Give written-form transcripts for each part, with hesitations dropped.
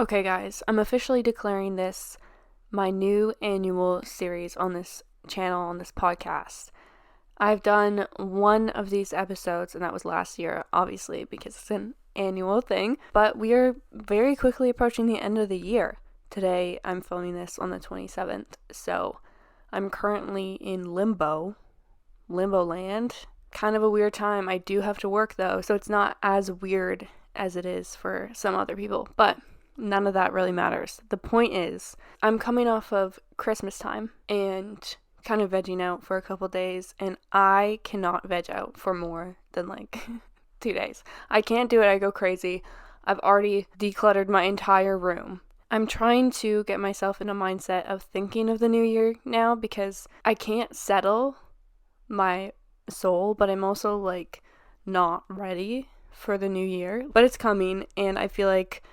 Okay, guys, I'm officially declaring this my new annual series on this channel, on this podcast. I've done one of these episodes, and that was last year, obviously, because it's an annual thing, but we are very quickly approaching the end of the year. Today, I'm filming this on the 27th, so I'm currently in limbo land. Kind of a weird time. I do have to work, though, so it's not as weird as it is for some other people, but none of that really matters. The point is, I'm coming off of Christmas time and kind of vegging out for a couple days, and I cannot veg out for more than 2 days. I can't do it. I go crazy. I've already decluttered my entire room. I'm trying to get myself in a mindset of thinking of the new year now because I can't settle my soul, but I'm also not ready for the new year. But it's coming, and I feel like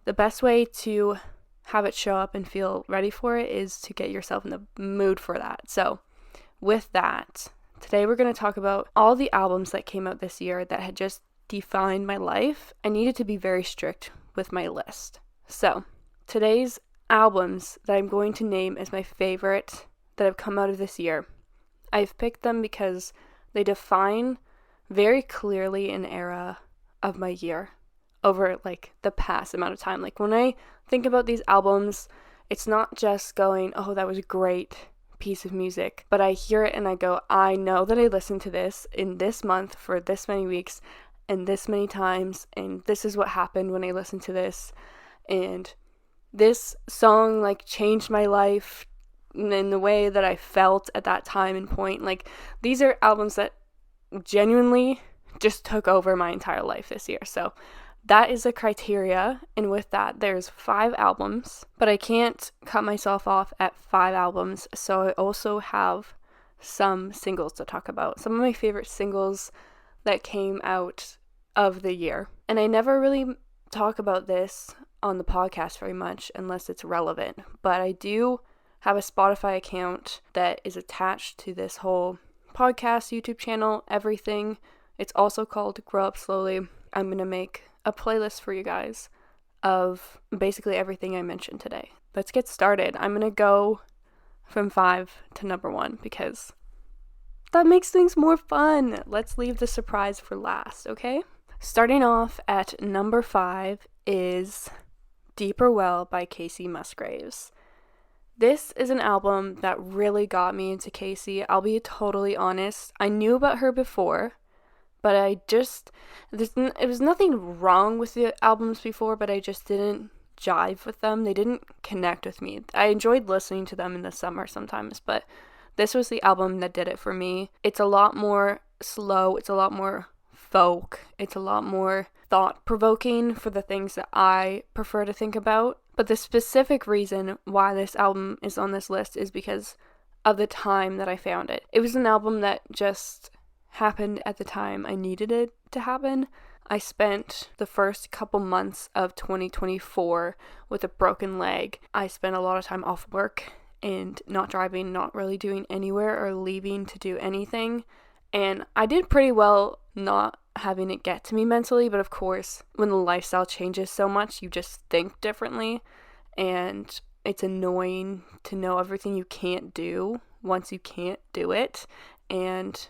the best way to have it show up and feel ready for it is to get yourself in the mood for that. So with that, today we're going to talk about all the albums that came out this year that had just defined my life. I needed to be very strict with my list. So today's albums that I'm going to name as my favorite that have come out of this year, I've picked them because they define very clearly an era of my year over the past amount of time. When I think about these albums, it's not just going, oh, that was a great piece of music, but I hear it and I go, I know that I listened to this in this month for this many weeks and this many times, and this is what happened when I listened to this, and this song changed my life in the way that I felt at that time and point. These are albums that genuinely just took over my entire life this year. So that is a criteria, and with that, there's 5 albums, but I can't cut myself off at 5 albums, so I also have some singles to talk about. Some of my favorite singles that came out of the year. And I never really talk about this on the podcast very much unless it's relevant, but I do have a Spotify account that is attached to this whole podcast, YouTube channel, everything. It's also called Grow Up Slowly. I'm going to make a playlist for you guys of basically everything I mentioned today. Let's get started. I'm going to go from 5 to number 1 because that makes things more fun. Let's leave the surprise for last, okay? Starting off at number 5 is Deeper Well by Casey Musgraves. This is an album that really got me into Casey. I'll be totally honest. I knew about her before, but it was nothing wrong with the albums before, but I just didn't jive with them. They didn't connect with me. I enjoyed listening to them in the summer sometimes, but this was the album that did it for me. It's a lot more slow. It's a lot more folk. It's a lot more thought-provoking for the things that I prefer to think about. But the specific reason why this album is on this list is because of the time that I found it. It was an album that just happened at the time I needed it to happen. I spent the first couple months of 2024 with a broken leg. I spent a lot of time off work and not driving, not really doing anywhere or leaving to do anything. And I did pretty well not having it get to me mentally, but of course, when the lifestyle changes so much, you just think differently, and it's annoying to know everything you can't do once you can't do it. And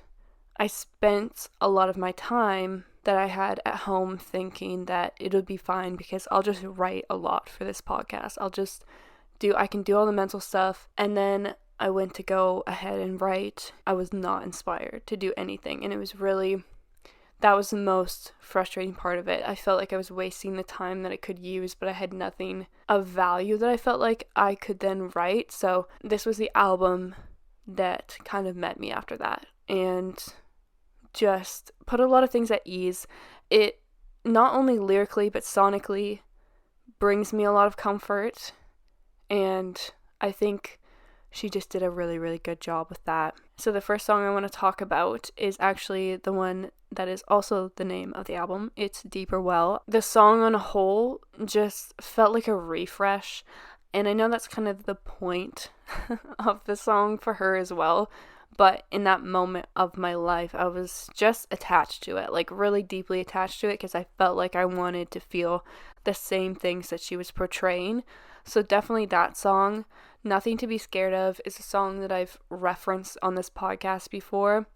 I spent a lot of my time that I had at home thinking that it would be fine because I'll just write a lot for this podcast. I can do all the mental stuff, and then I went to go ahead and write. I was not inspired to do anything, and that was the most frustrating part of it. I felt like I was wasting the time that I could use, but I had nothing of value that I felt like I could then write. So this was the album that kind of met me after that and just put a lot of things at ease. It not only lyrically but sonically brings me a lot of comfort, and I think she just did a really, really good job with that. So the first song I want to talk about is actually the one that is also the name of the album. It's Deeper Well. The song on a whole just felt like a refresh, and I know that's kind of the point of the song for her as well, but in that moment of my life, I was just attached to it, like really deeply attached to it, because I felt like I wanted to feel the same things that she was portraying. So definitely that song, Nothing to Be Scared Of, is a song that I've referenced on this podcast before.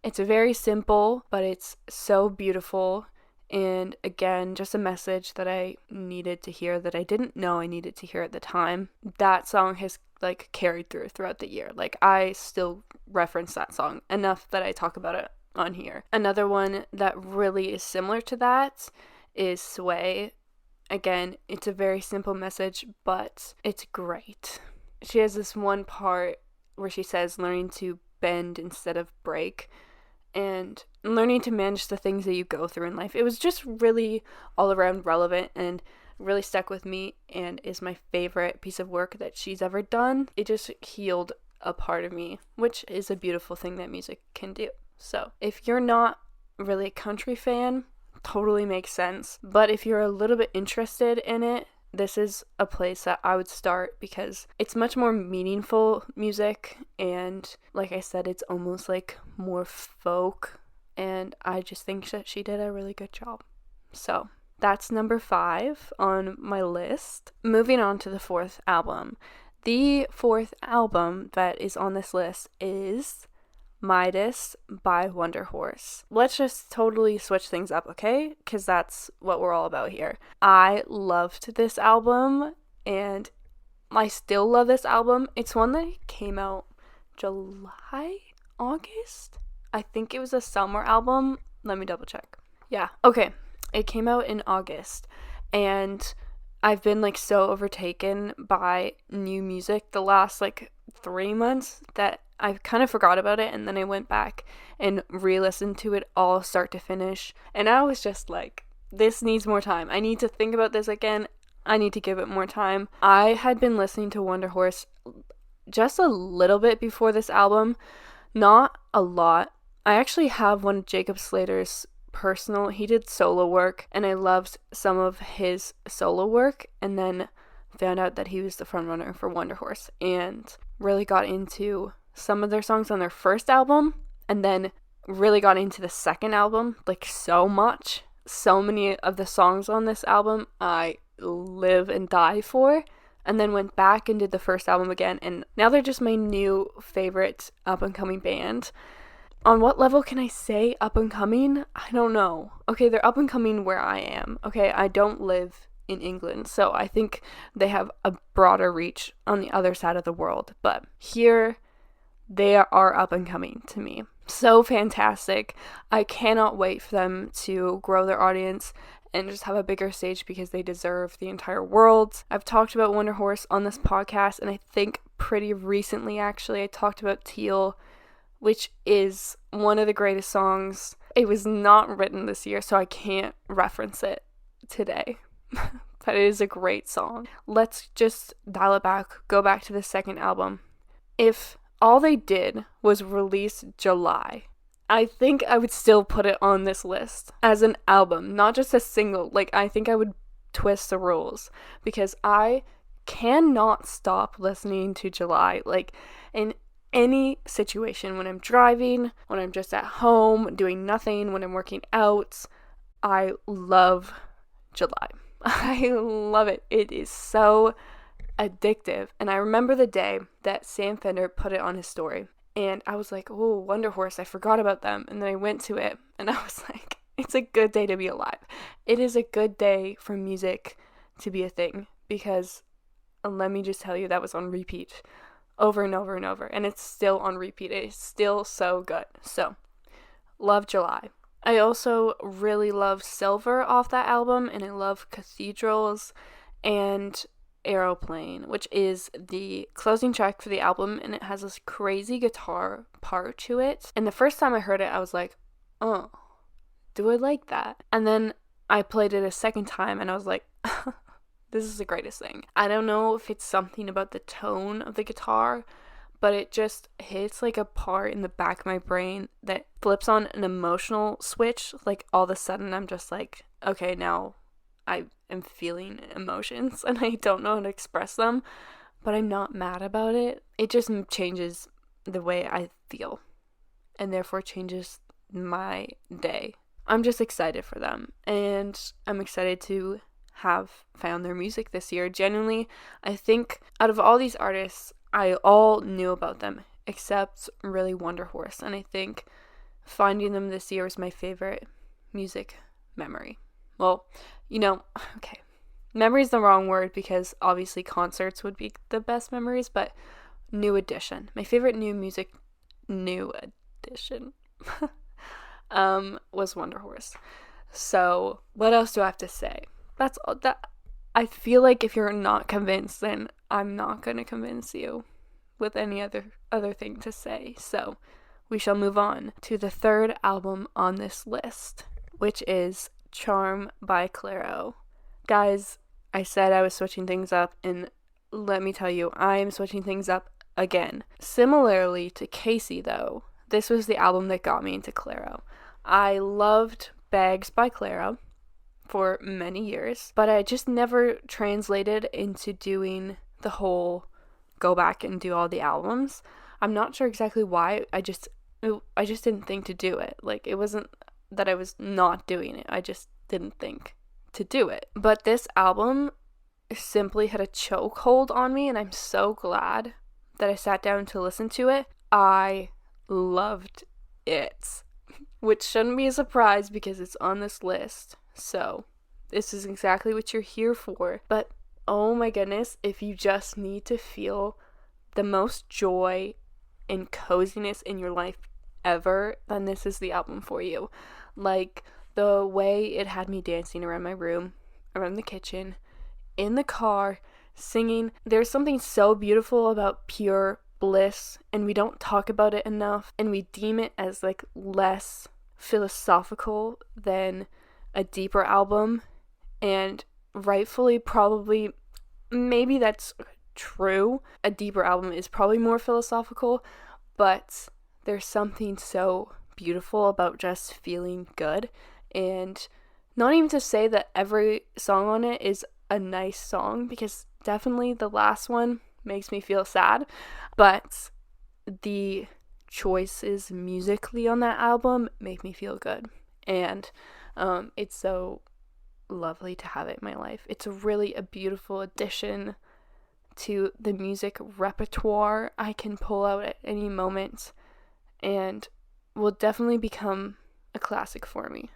It's very simple, but it's so beautiful. And again, just a message that I needed to hear that I didn't know I needed to hear at the time. That song has like carried throughout the year. Like I still reference that song enough that I talk about it on here. Another one that really is similar to that is Sway. Again, it's a very simple message, but it's great. She has this one part where she says learning to bend instead of break, and learning to manage the things that you go through in life. It was just really all around relevant and really stuck with me, and is my favorite piece of work that she's ever done. It just healed a part of me, which is a beautiful thing that music can do. So if you're not really a country fan, totally makes sense. But if you're a little bit interested in it, this is a place that I would start, because it's much more meaningful music, and like I said, it's almost like more folk, and I just think that she did a really good job. So that's number 5 on my list. Moving on to the 4th album. The 4th album that is on this list is Midas by Wonder Horse. Let's just totally switch things up, okay? Because that's what we're all about here. I loved this album, and I still love this album. It's one that came out July, August? I think it was a summer album. Let me double check. Yeah, okay. It came out in August, and I've been like so overtaken by new music the last like 3 months that I kind of forgot about it, and then I went back and re-listened to it all start to finish, and I was just like, this needs more time. I need to think about this again. I need to give it more time. I had been listening to Wonder Horse just a little bit before this album, not a lot. I actually have one of Jacob Slater's he did solo work, and I loved some of his solo work, and then found out that he was the frontrunner for Wonder Horse, and really got into some of their songs on their first album, and then really got into the second album, like so much. So many of the songs on this album I live and die for, and then went back and did the first album again, and now they're just my new favorite up-and-coming band. On what level can I say up-and-coming? I don't know. Okay, they're up-and-coming where I am. Okay, I don't live in England, so I think they have a broader reach on the other side of the world, but here they are up-and-coming to me. So fantastic. I cannot wait for them to grow their audience and just have a bigger stage, because they deserve the entire world. I've talked about Wonder Horse on this podcast, and I think pretty recently actually I talked about Teal, which is one of the greatest songs. It was not written this year, so I can't reference it today, but it is a great song. Let's just dial it back, go back to the second album. If all they did was release July, I think I would still put it on this list as an album, not just a single. Like, I think I would twist the rules, because I cannot stop listening to July. Like, in any situation, when I'm driving, when I'm just at home doing nothing, when I'm working out, I love July. I love it. It is so addictive. And I remember the day that Sam Fender put it on his story, and I was like, oh, Wonder Horse, I forgot about them. And then I went to it, and I was like, it's a good day to be alive. It is a good day for music to be a thing, because let me just tell you, that was on repeat over and over and over, and it's still on repeat. It is still so good. So, love July. I also really love Silver off that album, and I love Cathedrals and Aeroplane, which is the closing track for the album, and it has this crazy guitar part to it. And the first time I heard it, I was like, oh, do I like that? And then I played it a second time, and I was like, this is the greatest thing. I don't know if it's something about the tone of the guitar, but it just hits like a part in the back of my brain that flips on an emotional switch. Like, all of a sudden I'm just like, okay, now I am feeling emotions and I don't know how to express them, but I'm not mad about it. It just changes the way I feel, and therefore changes my day. I'm just excited for them, and I'm excited to have found their music this year. Genuinely, I think out of all these artists, I all knew about them except really Wonder Horse, and I think finding them this year was my favorite music memory. Well, okay, memory is the wrong word because obviously concerts would be the best memories, but new edition. My favorite new edition was Wonder Horse. So what else do I have to say? That's all. That I feel like if you're not convinced, then I'm not gonna convince you with any other thing to say. So we shall move on to the third album on this list, which is Charm by Clairo. Guys, I said I was switching things up, and let me tell you, I am switching things up again. Similarly to Casey, though, this was the album that got me into Clairo. I loved Bags by Clairo for many years, but I just never translated into doing the whole go back and do all the albums. I'm not sure exactly why. I just didn't think to do it. Like, it wasn't that I was not doing it. I just didn't think to do it. But this album simply had a chokehold on me, and I'm so glad that I sat down to listen to it. I loved it, which shouldn't be a surprise because it's on this list. So this is exactly what you're here for. But oh my goodness, if you just need to feel the most joy and coziness in your life ever, then this is the album for you. Like, the way it had me dancing around my room, around the kitchen, in the car, singing. There's something so beautiful about pure bliss, and we don't talk about it enough, and we deem it as like less philosophical than a deeper album, and rightfully, probably, maybe that's true. A deeper album is probably more philosophical, but there's something so beautiful about just feeling good. And not even to say that every song on it is a nice song, because definitely the last one makes me feel sad, but the choices musically on that album make me feel good. And it's so lovely to have it in my life. It's really a beautiful addition to the music repertoire I can pull out at any moment, and will definitely become a classic for me,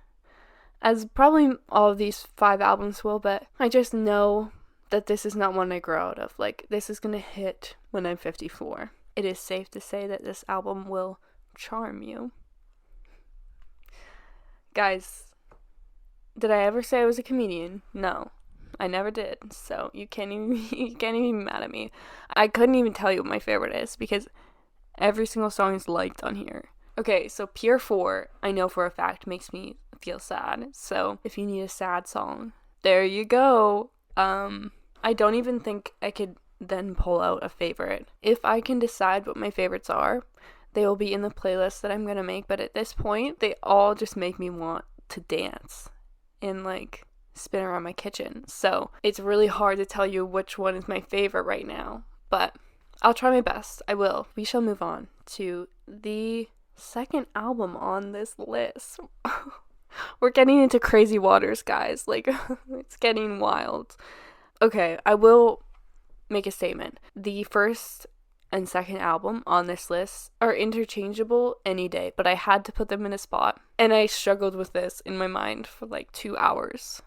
as probably all of these 5 albums will. But I just know that this is not one I grow out of. Like, this is gonna hit when I'm 54. It is safe to say that this album will charm you. Guys, did I ever say I was a comedian? No, I never did. So you can't even be mad at me. I couldn't even tell you what my favorite is because every single song is liked on here. Okay, so Pier 4, I know for a fact, makes me feel sad. So if you need a sad song, there you go. I don't even think I could then pull out a favorite. If I can decide what my favorites are, they will be in the playlist that I'm gonna make. But at this point, they all just make me want to dance and like spin around my kitchen. So it's really hard to tell you which one is my favorite right now, but I'll try my best. I will. We shall move on to the second album on this list. We're getting into crazy waters, guys. Like, it's getting wild. Okay, I will make a statement. The first and second album on this list are interchangeable any day, but I had to put them in a spot. And I struggled with this in my mind for like 2 hours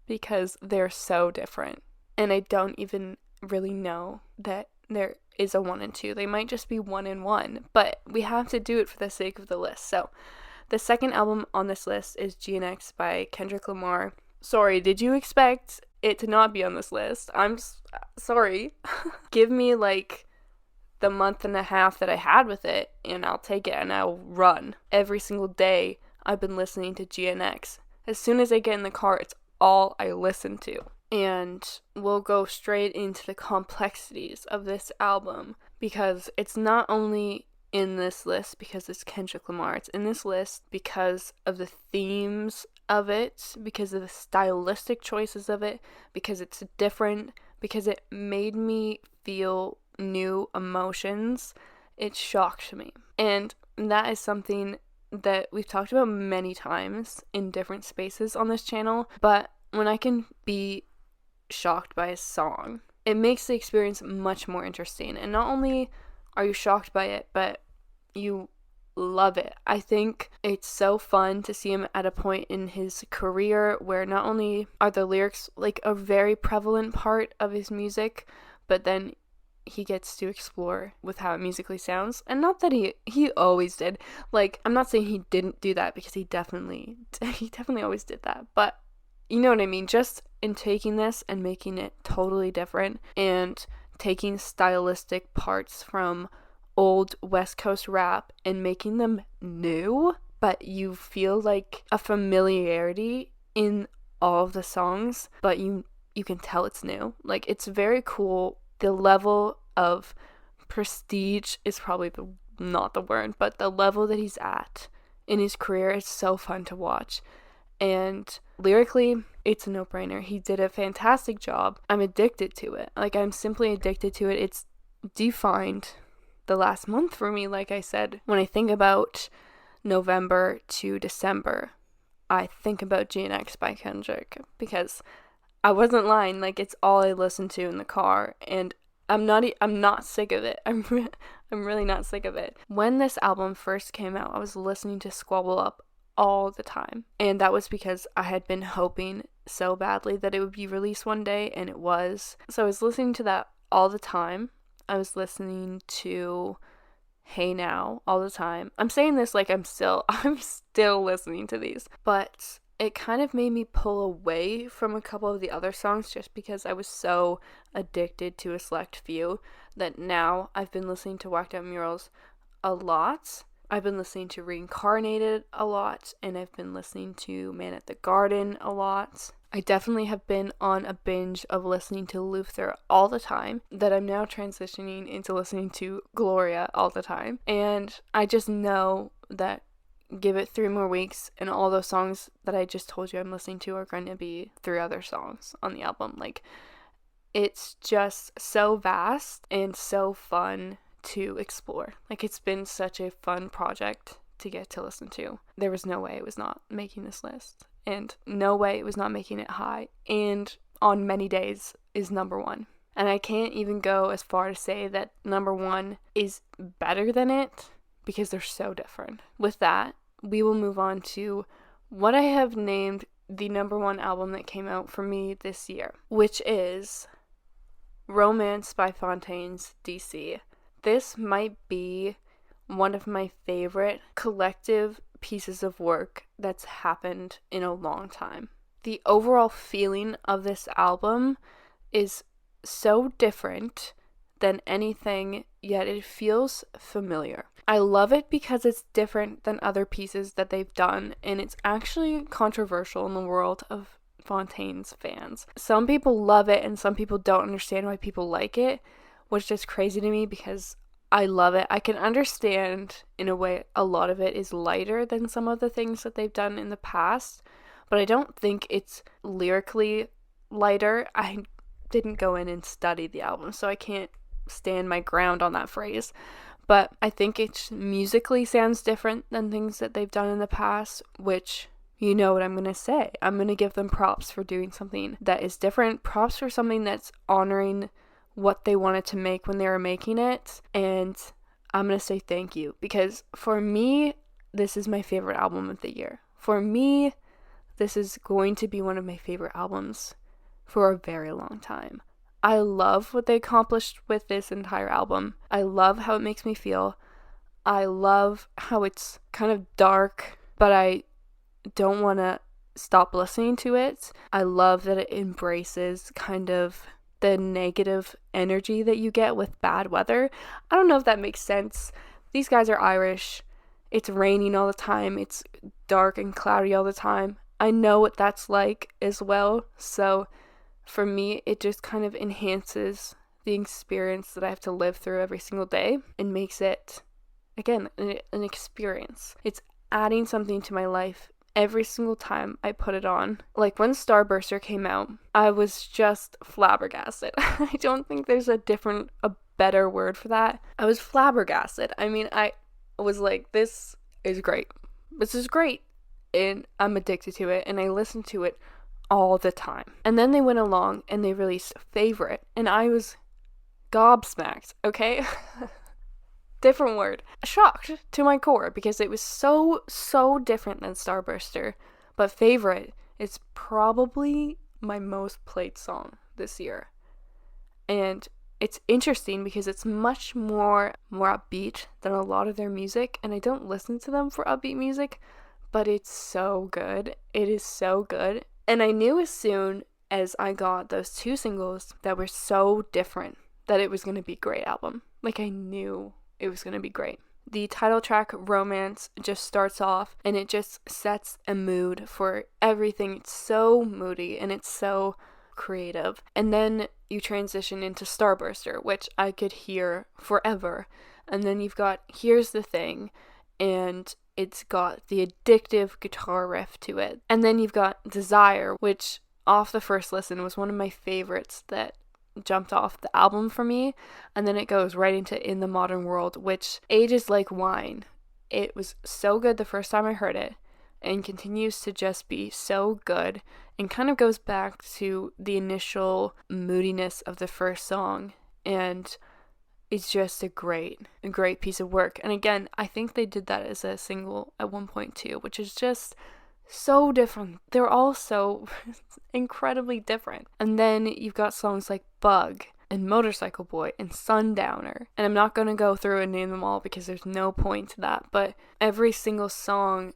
because they're so different. And I don't even really know that there is a 1 and 2. They might just be 1 and 1, but we have to do it for the sake of the list. So the second album on this list is GNX by Kendrick Lamar. Sorry, did you expect it to not be on this list? I'm sorry. Give me like the month and a half that I had with it, and I'll take it and I'll run. Every single day I've been listening to GNX. As soon as I get in the car, it's all I listen to. And we'll go straight into the complexities of this album, because it's not only in this list because it's Kendrick Lamar. It's in this list because of the themes of it, because of the stylistic choices of it, because it's different, because it made me feel new emotions it shocked me. And that is something that we've talked about many times in different spaces on this channel, but when I can be shocked by a song, it makes the experience much more interesting. And not only are you shocked by it, but you love it. I think it's so fun to see him at a point in his career where not only are the lyrics like a very prevalent part of his music, but then he gets to explore with how it musically sounds. And not that he always did. Like, I'm not saying he didn't do that, because he definitely always did that. But you know what I mean? Just in taking this and making it totally different, and taking stylistic parts from old West Coast rap and making them new, but you feel like a familiarity in all of the songs, but you can tell it's new. Like, it's very cool. The level of prestige is probably not the word, but the level that he's at in his career is so fun to watch. And lyrically, it's a no-brainer. He did a fantastic job. I'm addicted to it. Like, I'm simply addicted to it. It's defined the last month for me. Like I said, when I think about November to December, I think about GNX by Kendrick, because I wasn't lying. Like, it's all I listen to in the car, and I'm not sick of it. I'm really not sick of it. When this album first came out, I was listening to Squabble Up all the time, and that was because I had been hoping so badly that it would be released one day, and it was. So I was listening to that all the time. I was listening to Hey Now all the time. I'm saying this like I'm still listening to these, but it kind of made me pull away from a couple of the other songs, just because I was so addicted to a select few, that now I've been listening to Whacked Out Murals a lot. I've been listening to Reincarnated a lot, and I've been listening to Man at the Garden a lot. I definitely have been on a binge of listening to Luther all the time, that I'm now transitioning into listening to Gloria all the time. And I just know that give it 3 more weeks, and all those songs that I just told you I'm listening to are going to be 3 other songs on the album. Like, it's just so vast and so fun to explore. Like, it's been such a fun project to get to listen to. There was no way it was not making this list, and no way it was not making it high, and on many days is number 1. And I can't even go as far to say that number 1 is better than it, because they're so different. With that, we will move on to what I have named the number 1 album that came out for me this year, which is Romance by Fontaines DC. This might be one of my favorite collective pieces of work that's happened in a long time. The overall feeling of this album is so different than anything, yet it feels familiar. I love it because it's different than other pieces that they've done, and it's actually controversial in the world of Fontaines fans. Some people love it, and some people don't understand why people like it, which is crazy to me, because I love it. I can understand, in a way, a lot of it is lighter than some of the things that they've done in the past, but I don't think it's lyrically lighter. I didn't go in and study the album, so I can't stand my ground on that phrase, but I think it musically sounds different than things that they've done in the past, which, you know what I'm going to say. I'm going to give them props for doing something that is different, props for something that's honoring what they wanted to make when they were making it, and I'm going to say thank you, because for me, this is my favorite album of the year. For me, this is going to be one of my favorite albums for a very long time. I love what they accomplished with this entire album. I love how it makes me feel. I love how it's kind of dark, but I don't want to stop listening to it. I love that it embraces kind of the negative energy that you get with bad weather. I don't know if that makes sense. These guys are Irish. It's raining all the time. It's dark and cloudy all the time. I know what that's like as well. So for me, it just kind of enhances the experience that I have to live through every single day, and makes it, again, an experience. It's adding something to my life every single time I put it on. Like when Starburster came out, I was just flabbergasted. I don't think there's a better word for that. I was flabbergasted. I mean, I was like, this is great. This is great. And I'm addicted to it, and I listen to it all the time. And then they went along and they released Favorite, and I was gobsmacked, okay? Different word. Shocked to my core because it was so different than Starburster. But Favorite is probably my most played song this year. And it's interesting because it's much more upbeat than a lot of their music, and I don't listen to them for upbeat music, but it's so good. It is so good. And I knew as soon as I got those 2 singles that were so different that it was going to be a great album. Like, I knew it was going to be great. The title track, Romance, just starts off and it just sets a mood for everything. It's so moody and it's so creative. And then you transition into Starburster, which I could hear forever. And then you've got Here's the Thing, and it's got the addictive guitar riff to it. And then you've got Desire, which off the first listen was one of my favorites that jumped off the album for me. And then it goes right into In the Modern World, which ages like wine. It was so good the first time I heard it and continues to just be so good and kind of goes back to the initial moodiness of the first song. And it's just a great piece of work. And again, I think they did that as a single at one point too, which is just so different. They're all so incredibly different. And then you've got songs like Bug and Motorcycle Boy and Sundowner. And I'm not going to go through and name them all because there's no point to that. But every single song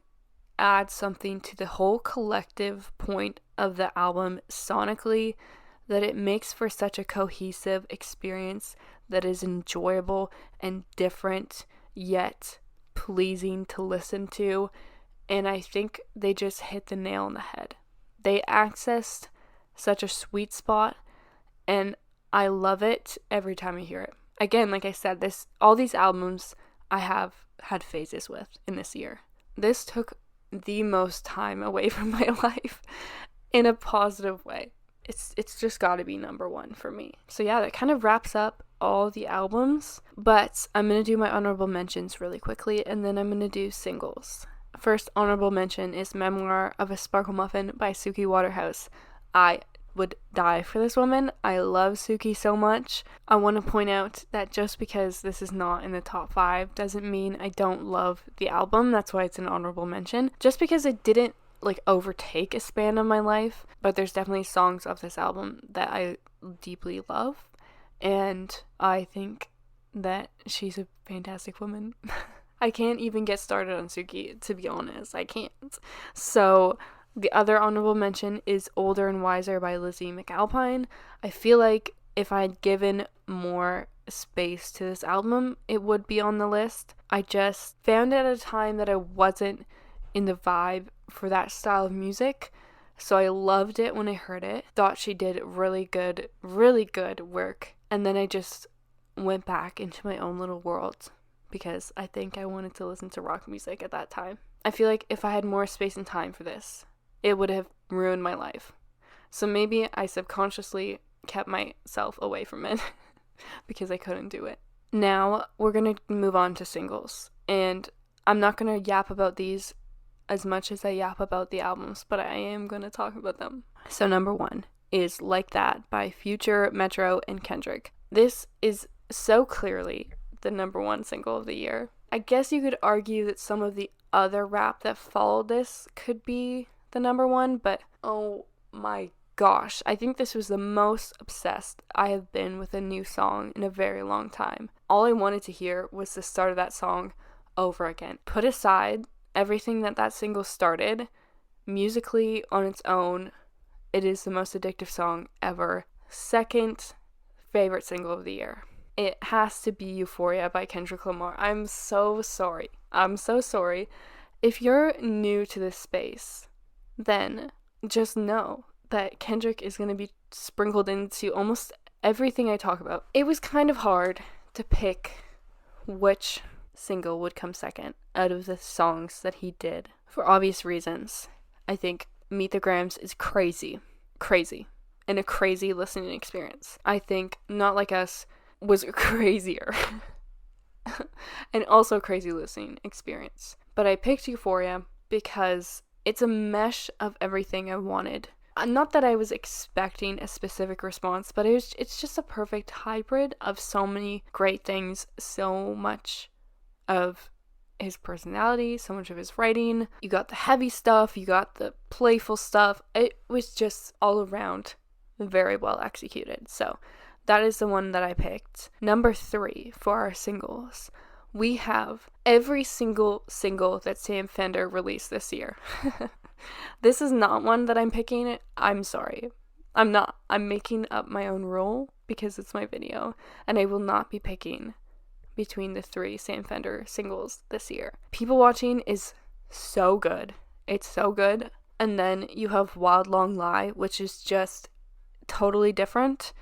adds something to the whole collective point of the album sonically that it makes for such a cohesive experience that is enjoyable and different yet pleasing to listen to. And I think they just hit the nail on the head. They accessed such a sweet spot, and I love it every time I hear it. Again, like I said, all these albums I have had phases with in this year. This took the most time away from my life in a positive way. It's just got to be number 1 for me. So yeah, that kind of wraps up all the albums, but I'm going to do my honorable mentions really quickly, and then I'm going to do singles. First honorable mention is Memoir of a Sparkle Muffin by Suki Waterhouse. I would die for this woman. I love Suki so much. I want to point out that just because this is not in the top 5 doesn't mean I don't love the album. That's why it's an honorable mention. Just because it didn't overtake a span of my life, but there's definitely songs of this album that I deeply love, and I think that she's a fantastic woman. I can't even get started on Suki, to be honest. I can't. So the other honorable mention is Older and Wiser by Lizzie McAlpine. I feel like if I'd given more space to this album, it would be on the list. I just found it at a time that I wasn't in the vibe for that style of music, so I loved it when I heard it. Thought she did really good work, and then I just went back into my own little world because I think I wanted to listen to rock music at that time. I feel like if I had more space and time for this, it would have ruined my life. So maybe I subconsciously kept myself away from it because I couldn't do it. Now we're going to move on to singles, and I'm not going to yap about these as much as I yap about the albums, but I am going to talk about them. So number 1 is Like That by Future, Metro, and Kendrick. This is so clearly the number 1 single of the year. I guess you could argue that some of the other rap that followed this could be the number 1, but oh my gosh, I think this was the most obsessed I have been with a new song in a very long time. All I wanted to hear was the start of that song over again. Put aside everything that single started, musically on its own, it is the most addictive song ever. Second favorite single of the year. It has to be Euphoria by Kendrick Lamar. I'm so sorry. If you're new to this space, then just know that Kendrick is going to be sprinkled into almost everything I talk about. It was kind of hard to pick which single would come second out of the songs that he did for obvious reasons. I think Meet the Grams is crazy, and a crazy listening experience. I think Not Like Us was crazier and also a crazy listening experience. But I picked Euphoria because it's a mesh of everything I wanted. Not that I was expecting a specific response, but it's just a perfect hybrid of so many great things, so much of his personality, so much of his writing. You got the heavy stuff, you got the playful stuff. It was just all around very well executed. So that is the one that I picked. Number 3 for our singles, we have every single that Sam Fender released this year. This is not one that I'm picking. I'm sorry. I'm not. I'm making up my own rule because it's my video, and I will not be picking between the 3 Sam Fender singles this year. People Watching is so good. It's so good. And then you have Wild Long Lie, which is just totally different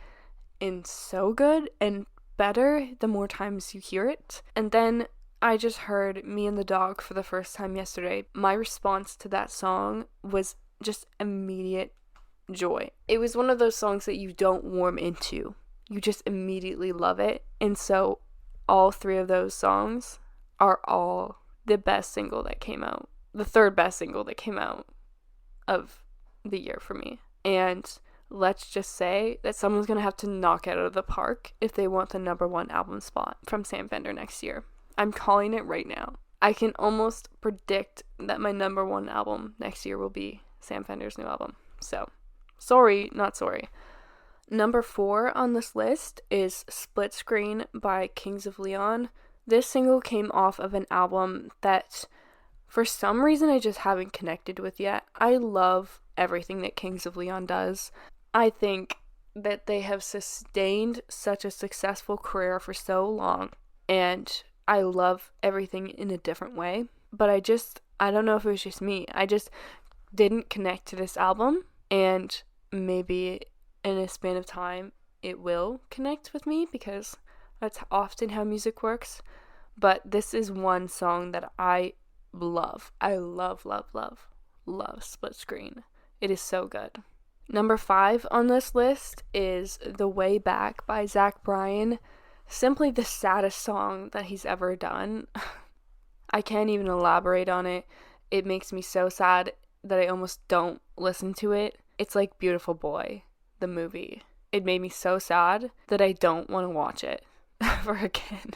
and so good and better the more times you hear it. And then I just heard Me and the Dog for the first time yesterday. My response to that song was just immediate joy. It was one of those songs that you don't warm into. You just immediately love it. And so all 3 of those songs are all the best single that came out. The 3rd best single that came out of the year for me. And let's just say that someone's going to have to knock it out of the park if they want the number 1 album spot from Sam Fender next year. I'm calling it right now. I can almost predict that my number 1 album next year will be Sam Fender's new album. So, sorry, not sorry. Number 4 on this list is Split Screen by Kings of Leon. This single came off of an album that for some reason I just haven't connected with yet. I love everything that Kings of Leon does. I think that they have sustained such a successful career for so long, and I love everything in a different way. But I don't know if it was just me. I just didn't connect to this album, and maybe in a span of time it will connect with me because that's often how music works. But this is one song that I love. I love Split Screen. It is so good. Number 5 on this list is The Way Back by Zach Bryan. Simply the saddest song that he's ever done. I can't even elaborate on it. It makes me so sad that I almost don't listen to it. It's like Beautiful Boy, the movie. It made me so sad that I don't want to watch it ever again.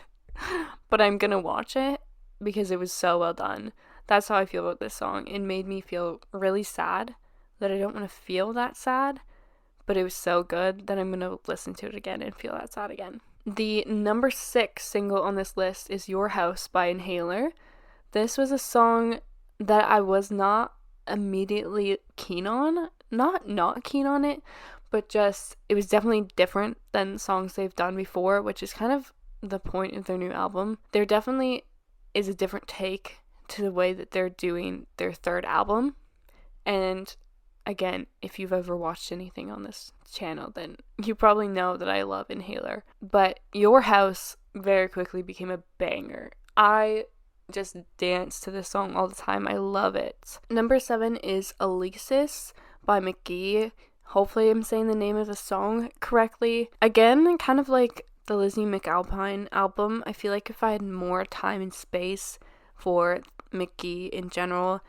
But I'm gonna watch it because it was so well done. That's how I feel about this song. It made me feel really sad that I don't want to feel that sad, but it was so good that I'm gonna listen to it again and feel that sad again. The number 6 single on this list is Your House by Inhaler. This was a song that I was not immediately keen on. Not keen on it, but just, it was definitely different than songs they've done before, which is kind of the point of their new album. There definitely is a different take to the way that they're doing their 3rd album. And again, if you've ever watched anything on this channel, then you probably know that I love Inhaler. But Your House very quickly became a banger. I just dance to this song all the time. I love it. Number 7 is Alesis by McGee. Hopefully I'm saying the name of the song correctly. Again, kind of like the Lizzie McAlpine album. I feel like if I had more time and space for McGee in general,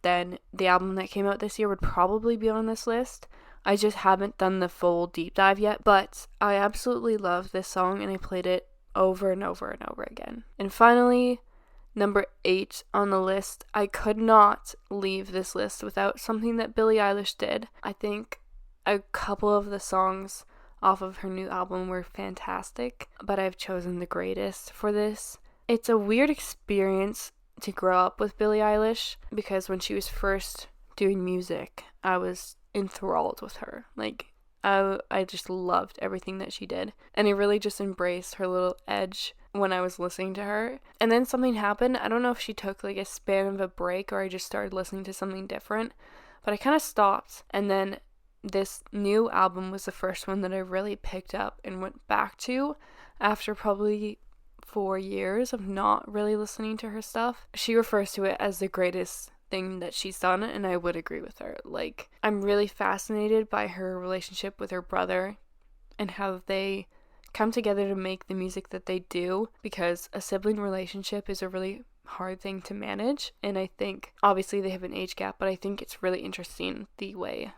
then the album that came out this year would probably be on this list. I just haven't done the full deep dive yet, but I absolutely love this song and I played it over and over and over again. And finally, number 8 on the list. I could not leave this list without something that Billie Eilish did. I think a couple of the songs off of her new album were fantastic, but I've chosen The Greatest for this. It's a weird experience to grow up with Billie Eilish because when she was first doing music, I was enthralled with her. Like, I just loved everything that she did, and I really just embraced her little edge when I was listening to her. And then something happened. I don't know if she took like a span of a break or I just started listening to something different, but I kind of stopped. And then this new album was the first one that I really picked up and went back to after probably 4 years of not really listening to her stuff. She refers to it as the greatest thing that she's done, and I would agree with her. Like, I'm really fascinated by her relationship with her brother and how they come together to make the music that they do, because a sibling relationship is a really hard thing to manage, and I think obviously they have an age gap, but I think it's really interesting the way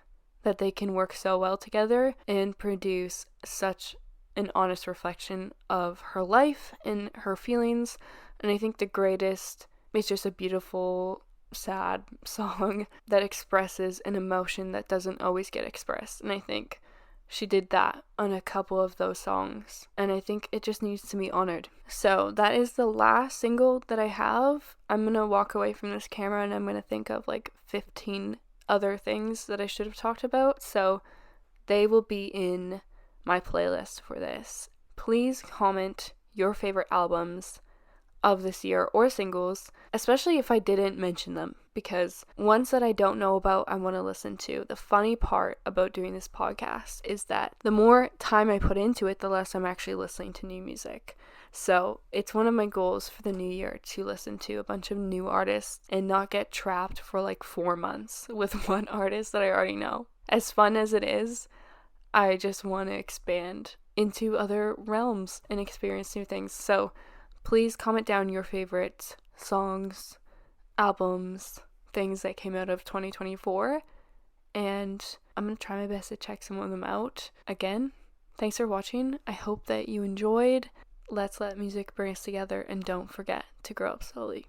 that they can work so well together and produce such an honest reflection of her life and her feelings. And I think the greatest is just a beautiful, sad song that expresses an emotion that doesn't always get expressed, and I think she did that on a couple of those songs, and I think it just needs to be honored. So that is the last single that I have. I'm gonna walk away from this camera and I'm gonna think of like 15 other things that I should have talked about, so they will be in my playlist for this. Please comment your favorite albums of this year or singles, especially if I didn't mention them, because ones that I don't know about I want to listen to. The funny part about doing this podcast is that the more time I put into it, the less I'm actually listening to new music. So it's one of my goals for the new year to listen to a bunch of new artists and not get trapped for like 4 months with one artist that I already know. As fun as it is, I just want to expand into other realms and experience new things. So please comment down your favorite songs, albums, things that came out of 2024, and I'm going to try my best to check some of them out. Again, thanks for watching. I hope that you enjoyed. Let's let music bring us together, and don't forget to grow up slowly.